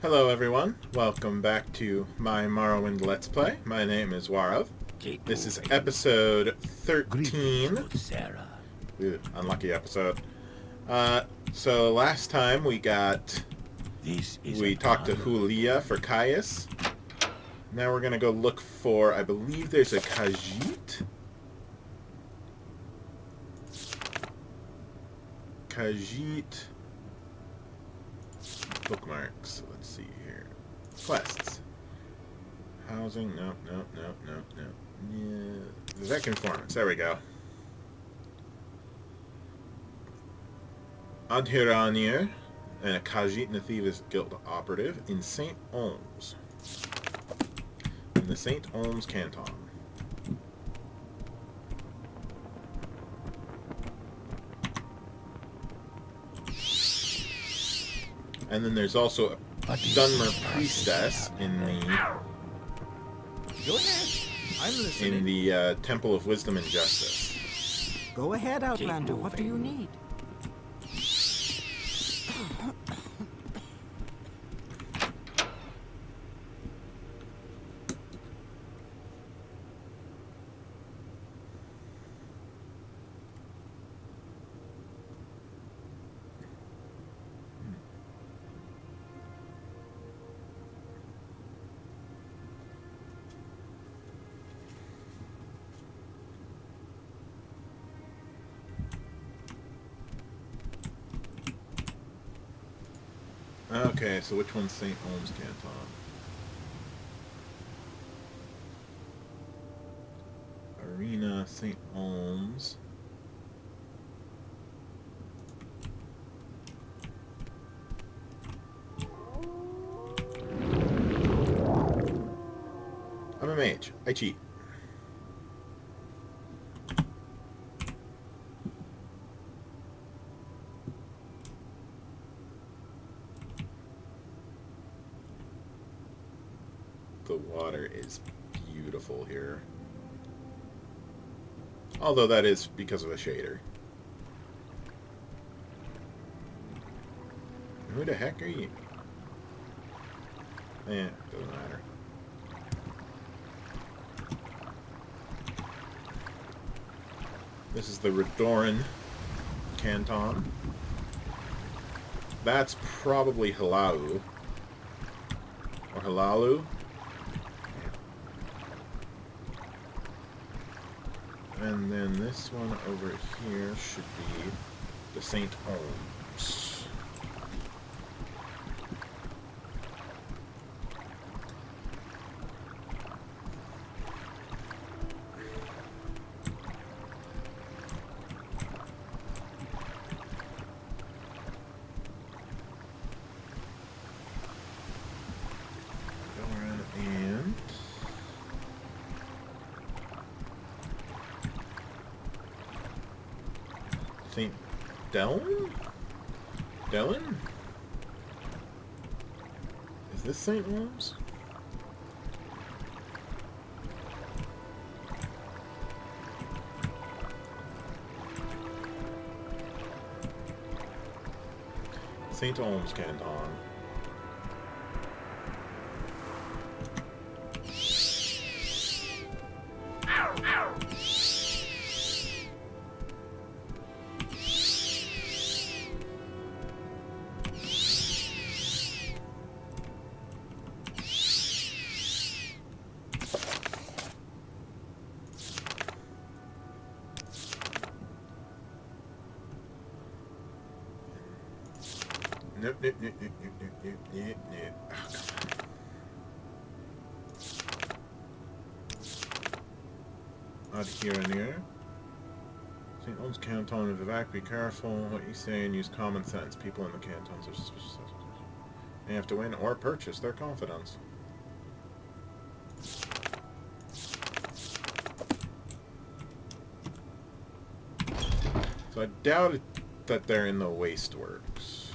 Hello everyone, welcome back to my Morrowind Let's Play. My name is Warav. This is episode 13. Ooh, unlucky episode. So last time we talked to Hulia for Caius. Now we're gonna go look for, I believe there's a Khajiit. Bookmarks. Let's see here. Quests. Housing. No. Yeah. Vivek informants. There we go. Adhiranir, and a Khajiit and a Thieves Guild operative in St. Olms. In the St. Olms Canton. And then there's also a Dunmer priestess in the Temple of Wisdom and Justice. Go ahead, Outlander. What do you need? Okay, so which one's St. Olms Canton? Arena, St. Olms. I'm a mage. I cheat. The water is beautiful here. Although that is because of a shader. Who the heck are you? Doesn't matter. This is the Redoran Canton. That's probably Hilau. Or Hilalu. And then this one over here should be the St. Olms. St. Delin? Delin? Is this St. Olms? St. Olms Canton. Nope. Oh, come on. Adhiranir. St. Olms Canton, Vivek, be careful what you say and use common sense. People in the cantons are suspicious. You have to win or purchase their confidence. So I doubt that they're in the Wasteworks.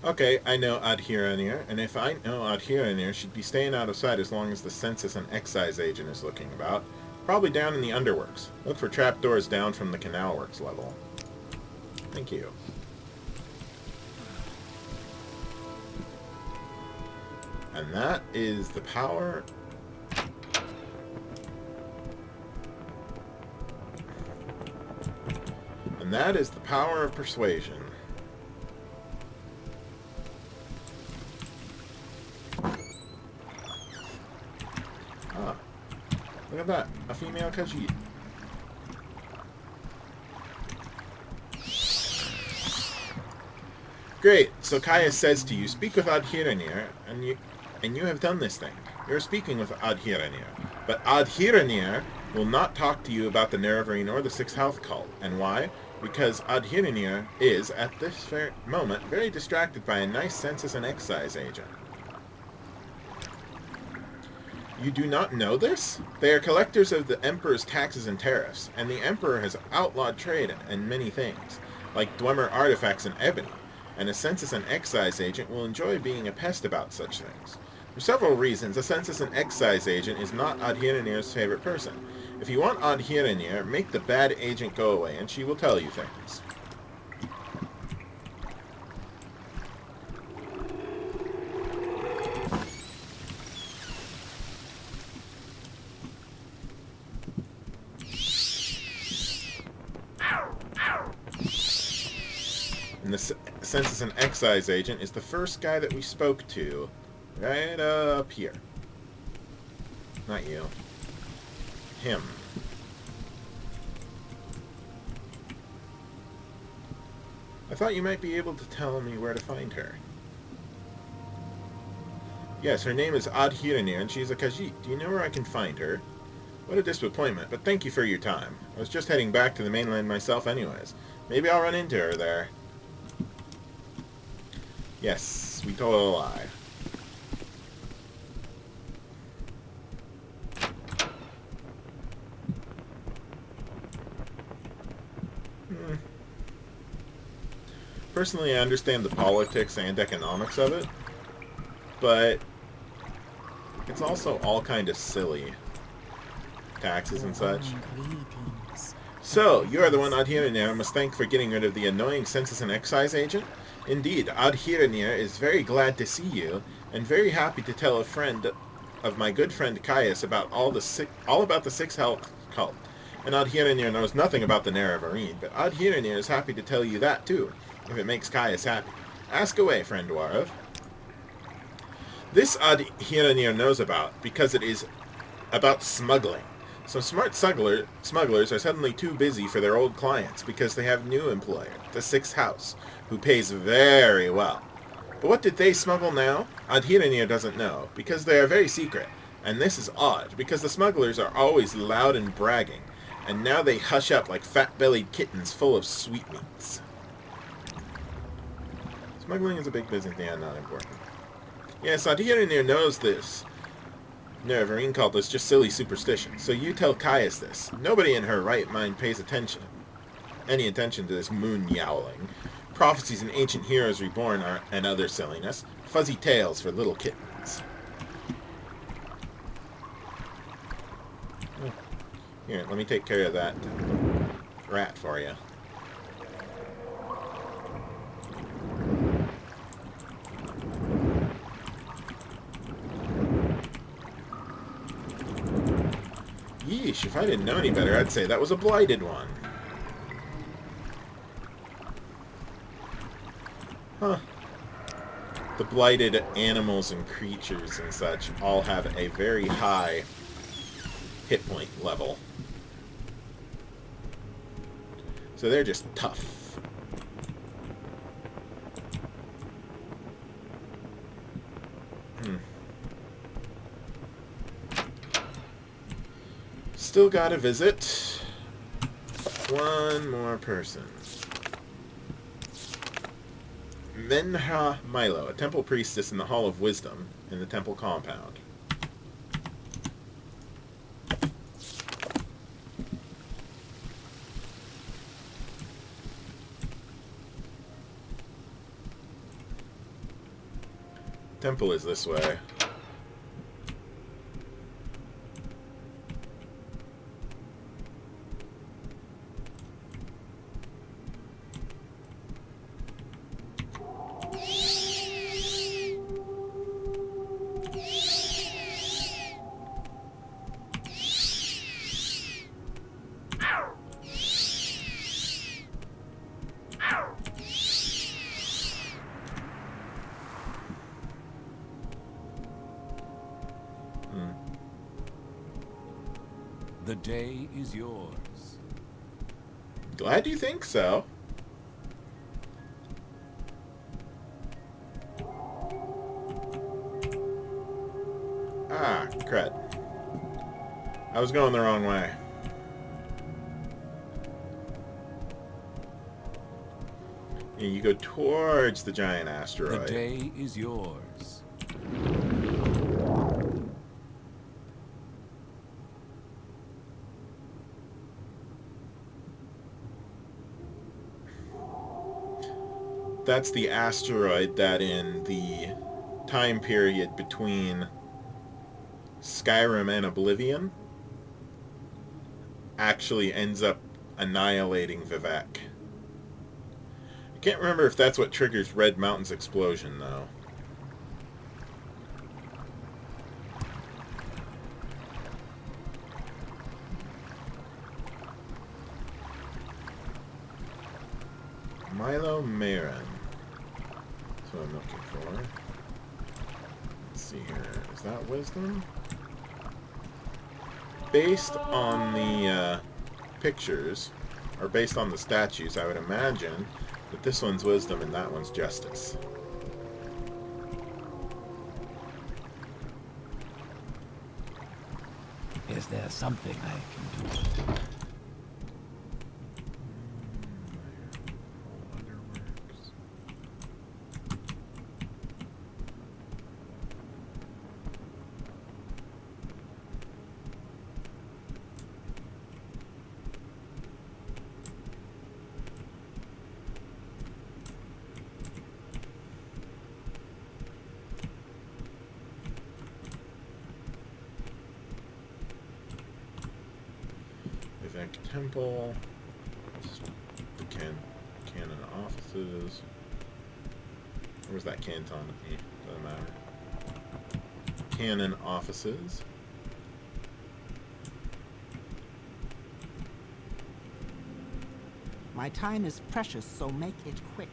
Okay, I know Adhiranir, and if I know Adhiranir, she'd be staying out of sight as long as the Census and excise agent is looking about. Probably down in the underworks. Look for trapdoors down from the canal works level. Thank you. And that is the power... And that is the power of persuasion. Ah. Look at that. A female Khajiit. Great. So Kaya says to you, speak with Adhiranir, and you have done this thing. You're speaking with Adhiranir. But Adhiranir will not talk to you about the Nerevarine or the Sixth Health cult. And why? Because Adhiranir is, at this moment, very distracted by a nice Census and excise agent. You do not know this? They are collectors of the Emperor's taxes and tariffs, and the Emperor has outlawed trade in many things, like Dwemer artifacts and ebony, and a Census and excise agent will enjoy being a pest about such things. For several reasons, a Census and excise agent is not Adhiranir's favorite person. If you want Adhiranir, make the bad agent go away, and she will tell you things. And the Census and excise agent is the first guy that we spoke to. Right up here. Not you. Him. I thought you might be able to tell me where to find her. Yes, her name is Adhiranir, and she's a Khajiit. Do you know where I can find her? What a disappointment, but thank you for your time. I was just heading back to the mainland myself anyways. Maybe I'll run into her there. Yes, we told a lie. Personally, I understand the politics and economics of it, but it's also all kind of silly. Taxes and such. So, you are the one Adhiranir must thank for getting rid of the annoying Census and excise agent? Indeed, Adhiranir is very glad to see you, and very happy to tell a friend of my good friend Caius about all about the Sixth Health cult. And Adhiranir knows nothing about the Nerevarine, but Adhiranir is happy to tell you that too, if it makes Caius happy. Ask away, friend Warov. This Adhiranir knows about, because it is about smuggling. Some smart smugglers are suddenly too busy for their old clients because they have new employer, the Sixth House, who pays very well. But what did they smuggle now? Adhiranir doesn't know, because they are very secret. And this is odd, because the smugglers are always loud and bragging, and now they hush up like fat-bellied kittens full of sweetmeats. Smuggling is a big business, yeah, not important. Yes, Adhiranir knows this. Nerevarine cult is just silly superstition, so you tell Caius this. Nobody in her right mind pays any attention to this moon yowling. Prophecies and ancient heroes reborn and other silliness. Fuzzy tales for little kittens. Here, let me take care of that rat for you. Yeesh, if I didn't know any better, I'd say that was a blighted one. Huh. The blighted animals and creatures and such all have a very high hit point level. So they're just tough. Still gotta visit one more person. Menha Milo, a temple priestess in the Hall of Wisdom in the temple compound. Temple is this way. The day is yours. Glad you think so. Ah, crud. I was going the wrong way. Yeah, you go towards the giant asteroid. The day is yours. That's the asteroid that in the time period between Skyrim and Oblivion actually ends up annihilating Vivek. I can't remember if that's what triggers Red Mountain's explosion, though. Milo Marin. That's what I'm looking for. Let's see here. Is that wisdom? Based on the pictures, or based on the statues, I would imagine that this one's wisdom and that one's justice. Is there something I can do? Temple, the canon offices. Where's that canton? Doesn't matter. Canon offices. My time is precious, so make it quick.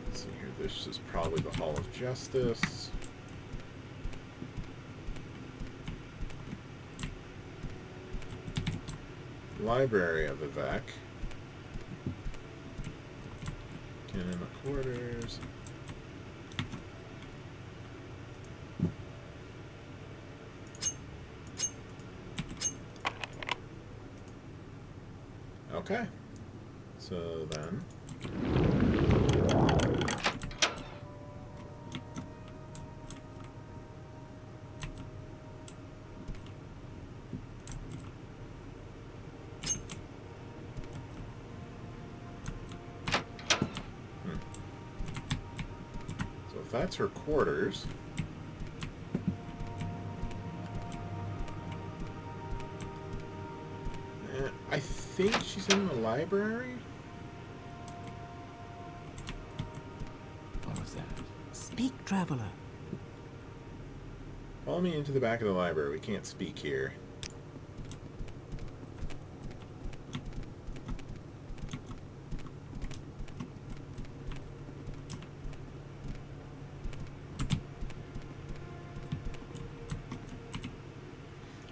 Let's see here. This is probably the Hall of Justice. Library of Vivek. Canon quarters. Okay. So then. That's her quarters. I think she's in the library. What was that? Speak, traveler. Follow me into the back of the library. We can't speak here.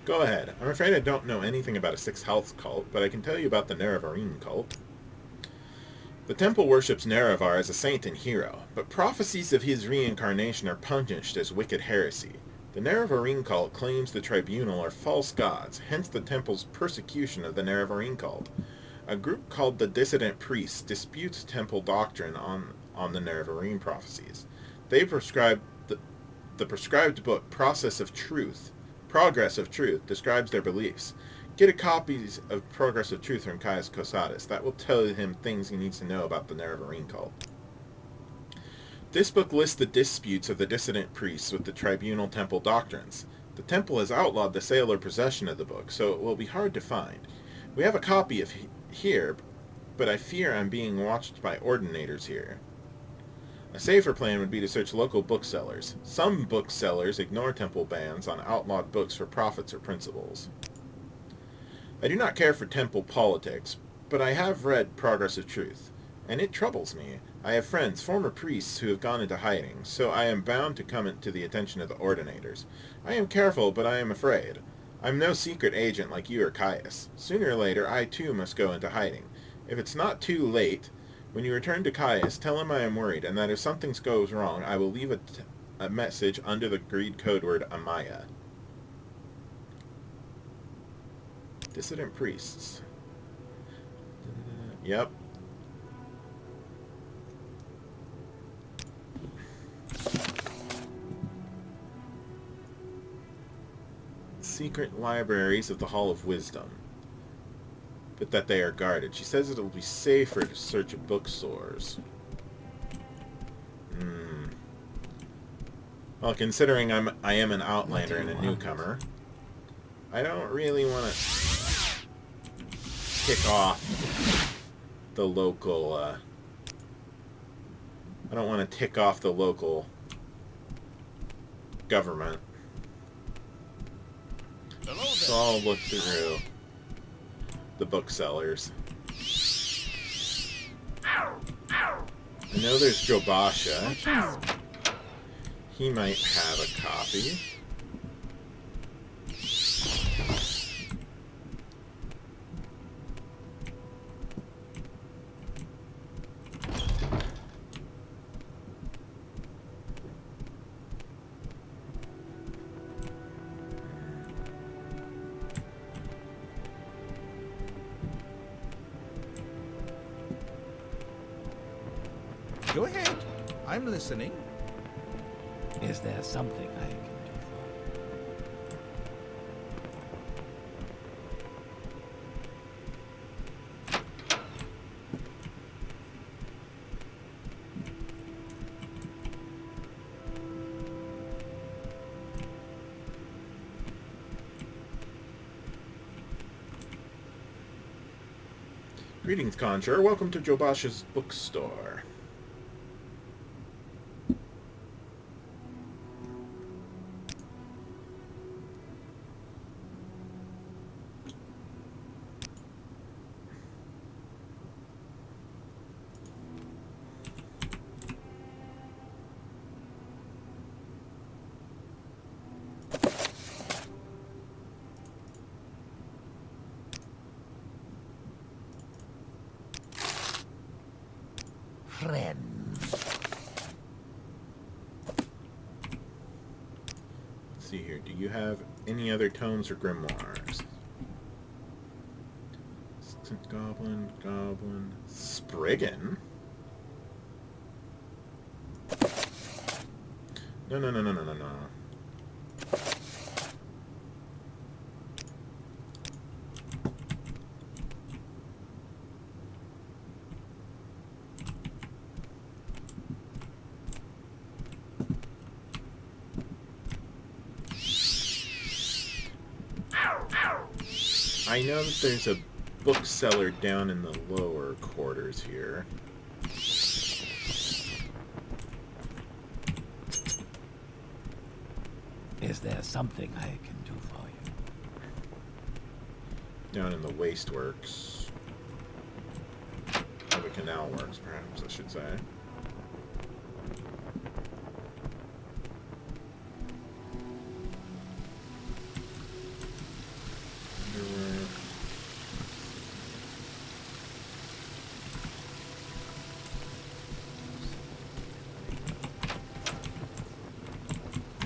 Go ahead. I'm afraid I don't know anything about a 6 health cult, but I can tell you about the Nerevarine cult. The temple worships Nerevar as a saint and hero, but prophecies of his reincarnation are punished as wicked heresy. The Nerevarine cult claims the tribunal are false gods, hence the temple's persecution of the Nerevarine cult. A group called the Dissident Priests disputes temple doctrine on the Nerevarine prophecies. They prescribe the prescribed book, Progress of Truth, describes their beliefs. Get a copy of Progress of Truth from Caius Cosatus. That will tell him things he needs to know about the Nerevarine cult. This book lists the disputes of the dissident priests with the tribunal temple doctrines. The temple has outlawed the sale or possession of the book, so it will be hard to find. We have a copy of here, but I fear I'm being watched by ordinators here. A safer plan would be to search local booksellers. Some booksellers ignore temple bans on outlawed books for profits or principles. I do not care for temple politics, but I have read Progress of Truth, and it troubles me. I have friends, former priests, who have gone into hiding, so I am bound to come to the attention of the ordinators. I am careful, but I am afraid. I'm no secret agent like you or Caius. Sooner or later, I too must go into hiding. If it's not too late, when you return to Caius, tell him I am worried, and that if something goes wrong, I will leave a message under the agreed code word Amaya. Dissident priests. Yep. Secret libraries of the Hall of Wisdom, but that they are guarded. She says it'll be safer to search at bookstores. Well, considering I am an outlander and a newcomer, I don't really want to kick off the local. I don't want to tick off the local government. So I'll look through the booksellers. I know there's Jobasha. He might have a copy. Go ahead. I'm listening. Is there something I can do for Greetings, Conjurer. Welcome to Jobasha's bookstore. Let's see here. Do you have any other tomes or grimoires? Goblin. Spriggan? No. I know that there's a bookseller down in the lower quarters here. Is there something I can do for you? Down in the waste works. Or the canal works, perhaps, I should say.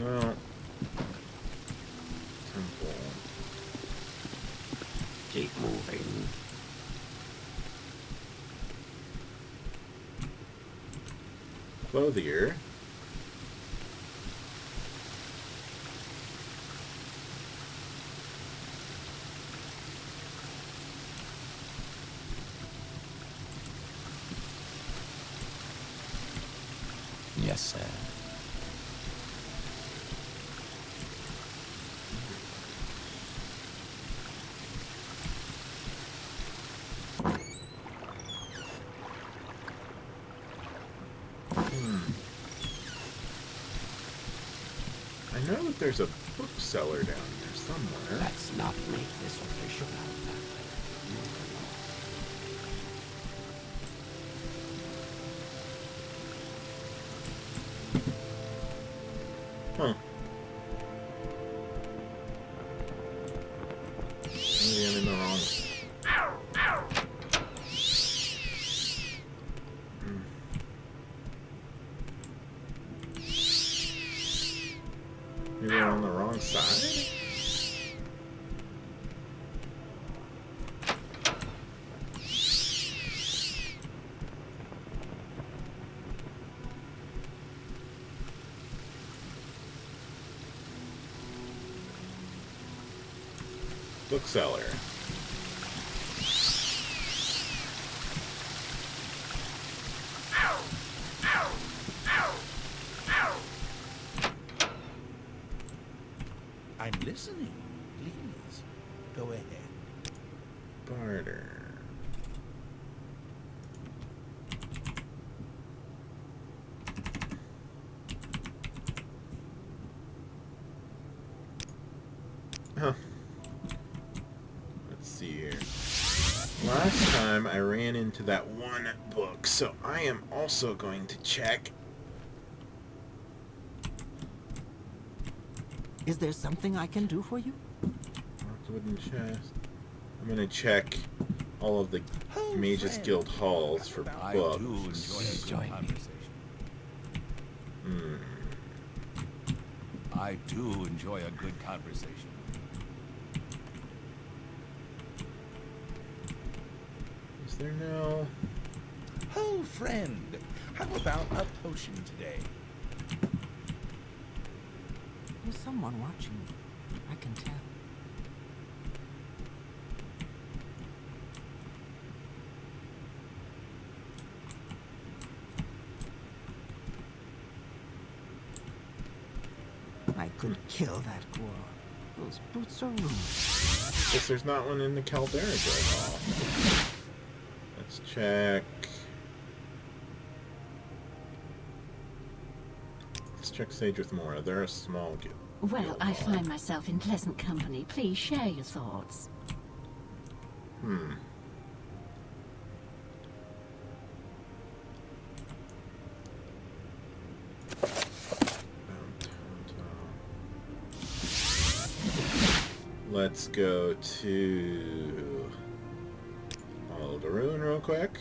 Well, temple. Keep moving. Clothier. Yes, sir. I know that there's a bookseller down here somewhere. Let's not make this official out that Huh. Maybe I'm in the wrong. Maybe I'm on the wrong side? Bookseller. I'm listening. Please, go ahead. Barter. Huh. Let's see here. Last time I ran into that one book, so I am also going to check. Is there something I can do for you? Marked wooden chest. I'm gonna check all of the Oh, Mages friend. Guild halls for I books. do enjoy a Join good me. conversation. I do enjoy a good conversation. Is there no... Oh, friend, how about a potion today? There's someone watching me. I can tell. I could kill that ghoul. Those boots are ruined. Guess there's not one in the Caldera Guild hall. Let's check... Let's check Sage with Mora. They're a small guild. Well, I find myself in pleasant company. Please share your thoughts. Let's go to Aldaroon real quick.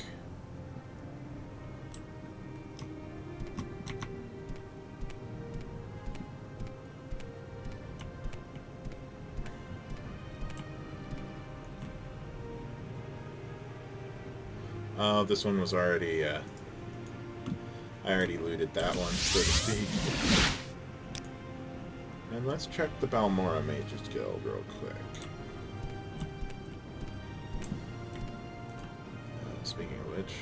Oh, this one was already, I already looted that one, so to speak. And let's check the Balmorra Mages Guild real quick. Speaking of which...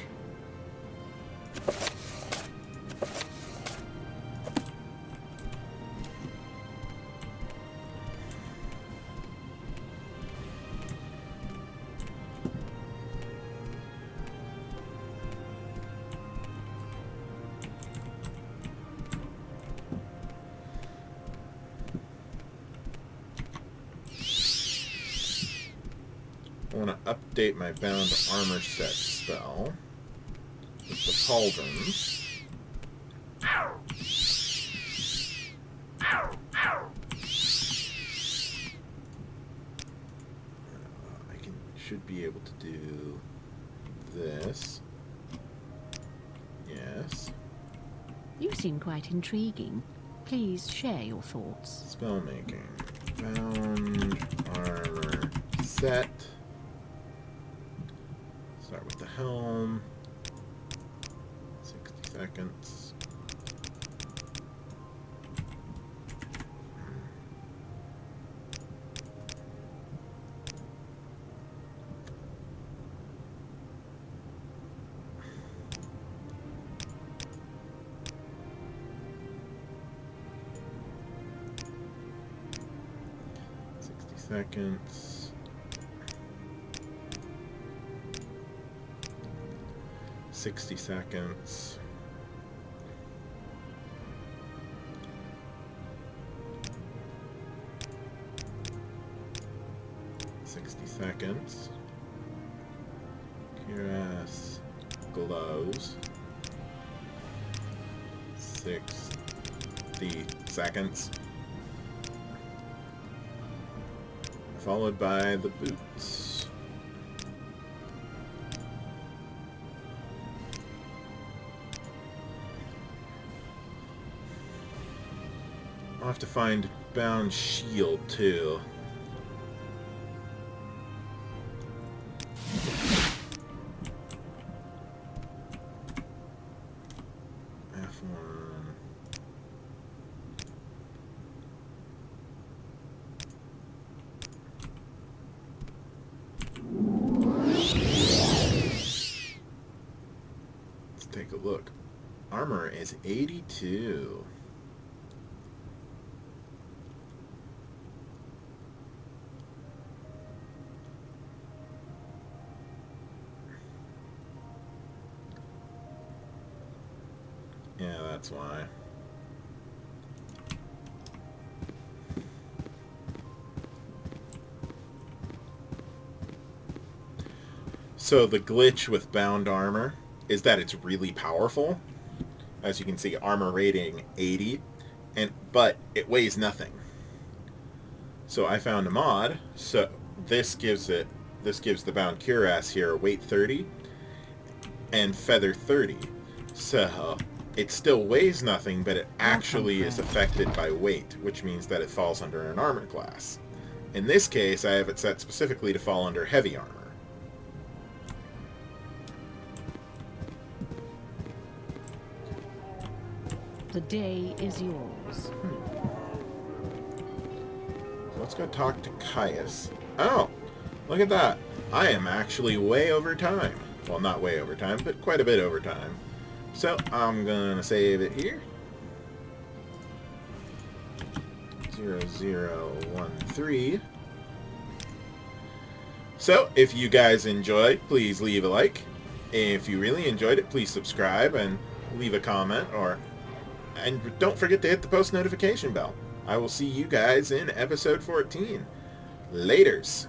I want to update my bound armor set spell with the pauldrons. Should be able to do this. Yes. You seem quite intriguing. Please share your thoughts. Spell making. Bound armor set. Start with the helm. 60 seconds. seconds. 60 seconds. Seconds. Cuirass glows. 60 seconds. Followed by the boots. I'll have to find bound shield too. Take a look. Armor is 82. Yeah, that's why. So the glitch with bound armor is that it's really powerful. As you can see, armor rating 80, but it weighs nothing. So I found a mod. So this gives the bound cuirass here weight 30 and feather 30. So it still weighs nothing, but it actually is affected by weight, which means that it falls under an armor class. In this case, I have it set specifically to fall under heavy armor. The day is yours. So let's go talk to Caius. Oh, look at that. I am actually way over time. Well, not way over time, but quite a bit over time. So I'm going to save it here. 0013. So if you guys enjoyed, please leave a like. If you really enjoyed it, please subscribe and leave a comment, and don't forget to hit the post notification bell. I will see you guys in episode 14. Laters.